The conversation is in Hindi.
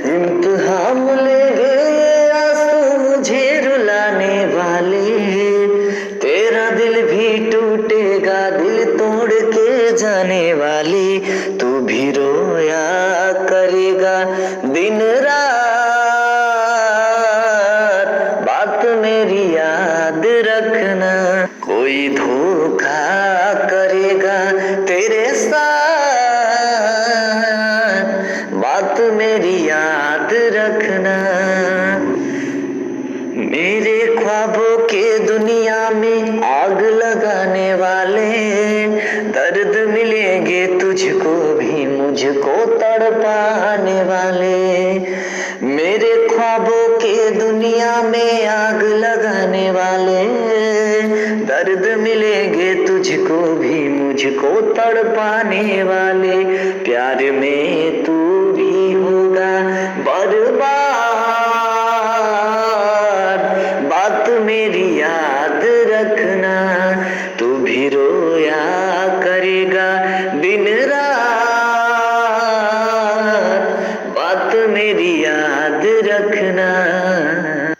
इम्तिहान लेंगे आंसू मुझे रुलाने वाले, तेरा दिल भी टूटेगा दिल तोड़ के जाने वाले, तू भी रोया करेगा दिन रात, बात मेरी याद रखना, कोई धोखा करेगा तेरे साथ, बात मेरी याद रखना। मेरे ख्वाबों के दुनिया में आग लगाने वाले, दर्द मिलेंगे तुझको भी मुझको तड़पाने वाले, मेरे ख्वाबों के दुनिया में आग लगाने वाले, दर्द मिलेंगे तुझको भी मुझको तड़पाने वाले, प्यार में तू भी होगा बर्बाद, बात मेरी याद रखना, तू भी रोया करेगा दिन रात, बात मेरी याद रखना।